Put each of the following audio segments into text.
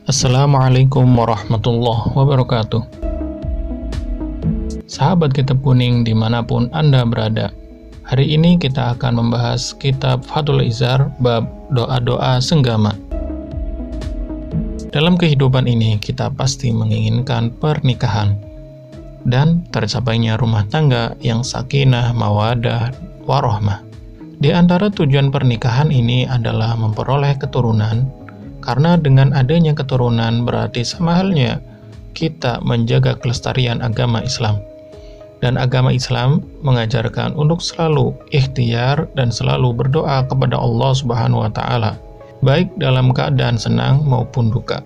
Assalamualaikum warahmatullahi wabarakatuh. Sahabat Kitab Kuning dimanapun Anda berada, hari ini kita akan membahas kitab Fathul Izar bab doa-doa senggama. Dalam kehidupan ini kita pasti menginginkan pernikahan dan tercapainya rumah tangga yang sakinah, mawadah, warahmah. Di antara tujuan pernikahan ini adalah memperoleh keturunan, karena dengan adanya keturunan berarti sama halnya kita menjaga kelestarian agama Islam. Dan agama Islam mengajarkan untuk selalu ikhtiar dan selalu berdoa kepada Allah Subhanahu wa Ta'ala, baik dalam keadaan senang maupun duka.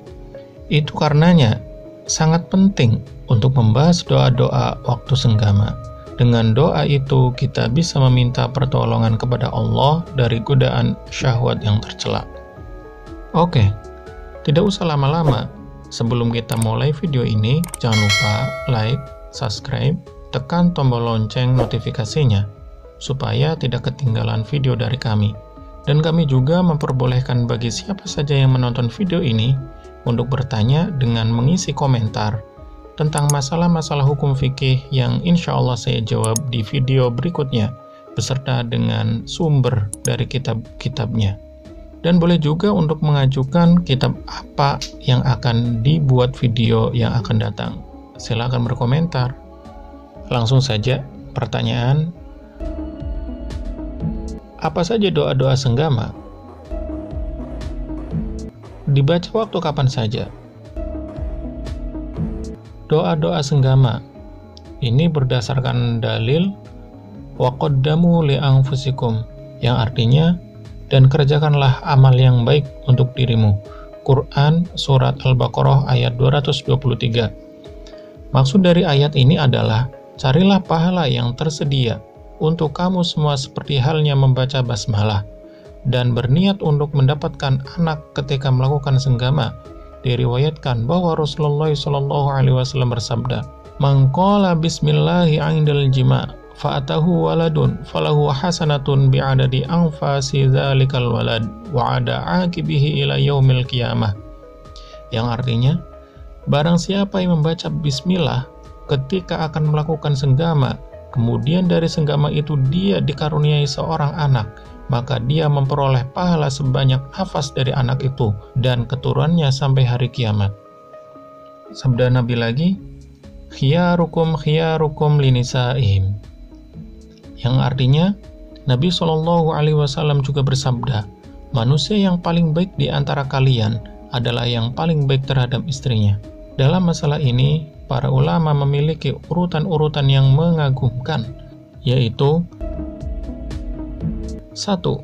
Itu karenanya sangat penting untuk membahas doa-doa waktu senggama. Dengan doa itu kita bisa meminta pertolongan kepada Allah dari godaan syahwat yang tercela. Oke, tidak usah lama-lama. Sebelum kita mulai video ini, jangan lupa like, subscribe, tekan tombol lonceng notifikasinya, supaya tidak ketinggalan video dari kami. Dan kami juga memperbolehkan bagi siapa saja yang menonton video ini untuk bertanya dengan mengisi komentar tentang masalah-masalah hukum fikih yang insya Allah saya jawab di video berikutnya, beserta dengan sumber dari kitab-kitabnya. Dan boleh juga untuk mengajukan kitab apa yang akan dibuat video yang akan datang. Silakan berkomentar. Langsung saja, pertanyaan. Apa saja doa-doa senggama? Dibaca waktu kapan saja. Doa-doa senggama ini berdasarkan dalil wa qaddamu li anfusikum, yang artinya dan kerjakanlah amal yang baik untuk dirimu. Quran Surat Al-Baqarah ayat 223. Maksud dari ayat ini adalah, carilah pahala yang tersedia untuk kamu semua seperti halnya membaca basmalah, dan berniat untuk mendapatkan anak ketika melakukan senggama. Diriwayatkan bahwa Rasulullah SAW bersabda, "Man qala bismillahi 'indal jima' fa'atahu waladun falahu hasanatun bi'adadi anfasi dzalikal walad wa'ada aqibihi ila yaumil qiyamah." Yang artinya, barang siapa yang membaca bismillah ketika akan melakukan senggama, kemudian dari senggama itu dia dikaruniai seorang anak, maka dia memperoleh pahala sebanyak nafas dari anak itu dan keturunannya sampai hari kiamat. Sabda Nabi lagi, khiyarukum linisaihim, yang artinya Nabi SAW juga bersabda, manusia yang paling baik di antara kalian adalah yang paling baik terhadap istrinya. Dalam masalah ini, para ulama memiliki urutan-urutan yang mengagumkan, yaitu 1.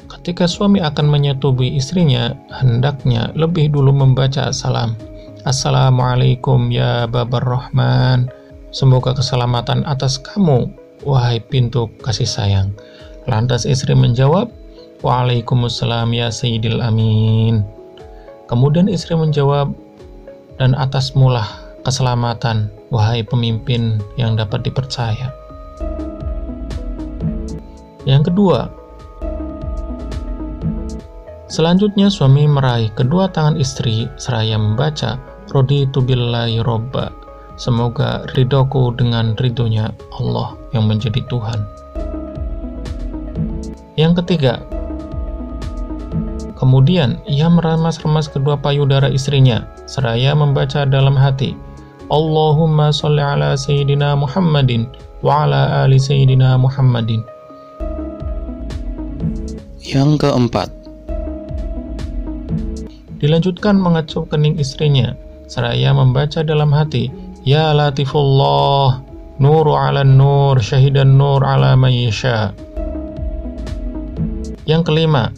Ketika suami akan menyetubui istrinya, hendaknya lebih dulu membaca salam. Assalamualaikum ya babar rahman. Semoga keselamatan atas kamu, wahai pintu kasih sayang. Lantas istri menjawab, Waalaikumsalam ya sayyidil amin. Kemudian istri menjawab, dan atasmulah keselamatan, wahai pemimpin yang dapat dipercaya. Yang kedua, selanjutnya suami meraih kedua tangan istri seraya membaca, Raditu billahi robba. Semoga ridhoku dengan ridhonya Allah yang menjadi Tuhan. Yang ketiga, kemudian ia meremas-remas kedua payudara istrinya, seraya membaca dalam hati, Allahumma sholli ala Sayyidina Muhammadin wa ala ali Sayyidina Muhammadin. Yang keempat, dilanjutkan mengecup kening istrinya, seraya membaca dalam hati, Ya Latifullah, nuru ala nur, syahidan nur ala man yasha. Yang kelima,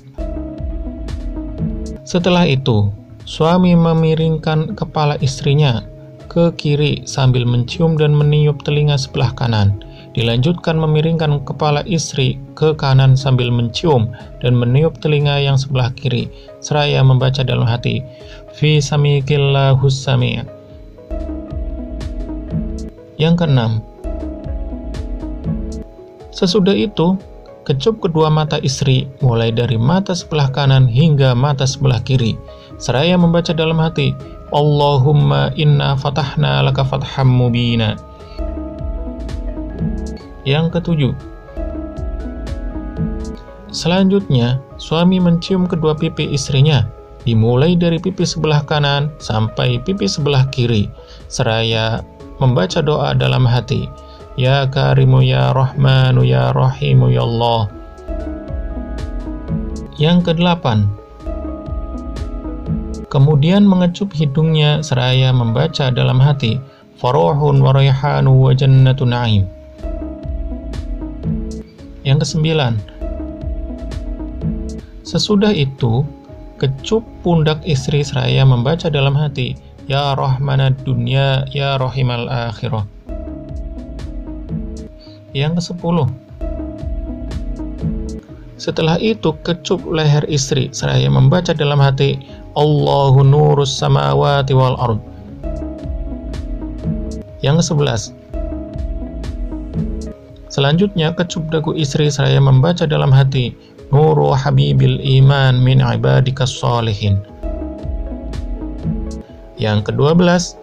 setelah itu, suami memiringkan kepala istrinya ke kiri sambil mencium dan meniup telinga sebelah kanan. Dilanjutkan memiringkan kepala istri ke kanan sambil mencium dan meniup telinga yang sebelah kiri, seraya membaca dalam hati, Fi samikillahus sami'. Yang keenam, sesudah itu kecup kedua mata istri, mulai dari mata sebelah kanan hingga mata sebelah kiri, seraya membaca dalam hati, Allahumma inna fatahna laka fatham mubina. Yang ketujuh, selanjutnya, suami mencium kedua pipi istrinya, dimulai dari pipi sebelah kanan sampai pipi sebelah kiri, seraya membaca doa dalam hati, Ya Karimu Ya Rahmanu Ya Rahimu Ya Allah. Yang kedelapan, kemudian mengecup hidungnya seraya membaca dalam hati, Farohun wa rayhanu wa jannatu na'im. Yang kesembilan, sesudah itu, kecup pundak istri seraya membaca dalam hati, Ya Rahmanad Dunya, Ya Rahimal Akhirah. Yang ke-10, setelah itu kecup leher istri seraya membaca dalam hati, Allahu nurus samawati wal ard. Yang ke-11, selanjutnya kecup dagu istri seraya membaca dalam hati, Nuru habibil iman min ibadikas sholihin. Yang ke-12,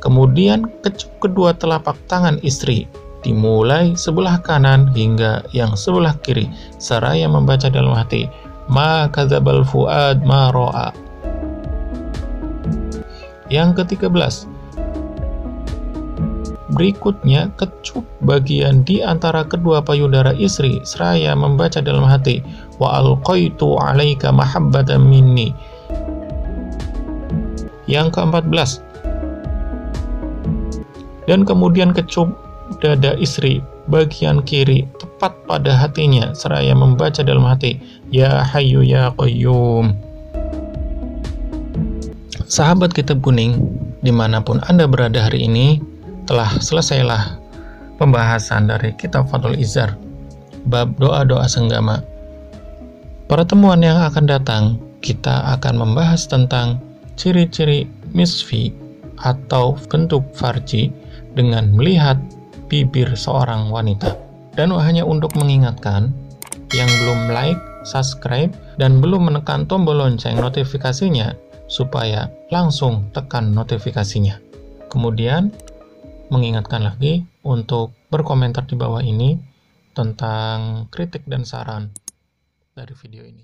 kemudian kecup kedua telapak tangan istri, dimulai sebelah kanan hingga yang sebelah kiri, seraya membaca dalam hati, Ma kadzabal fuad ma ro'a. Yang ke-13, berikutnya kecup bagian di antara kedua payudara istri, seraya membaca dalam hati, Wa alqaitu alaika mahabbatan minni. Yang ke-14, dan kemudian kecup dada istri bagian kiri tepat pada hatinya, seraya membaca dalam hati, Ya Hayyu Ya Qayyum. Sahabat Kitab Kuning, dimanapun Anda berada hari ini, telah selesailah pembahasan dari Kitab Fathul Izzar, bab doa-doa senggama. Pertemuan yang akan datang, kita akan membahas tentang ciri-ciri misfi atau bentuk farji dengan melihat bibir seorang wanita. Dan hanya untuk mengingatkan, yang belum like, subscribe, dan belum menekan tombol lonceng notifikasinya, supaya langsung tekan notifikasinya. Kemudian, mengingatkan lagi untuk berkomentar di bawah ini tentang kritik dan saran dari video ini.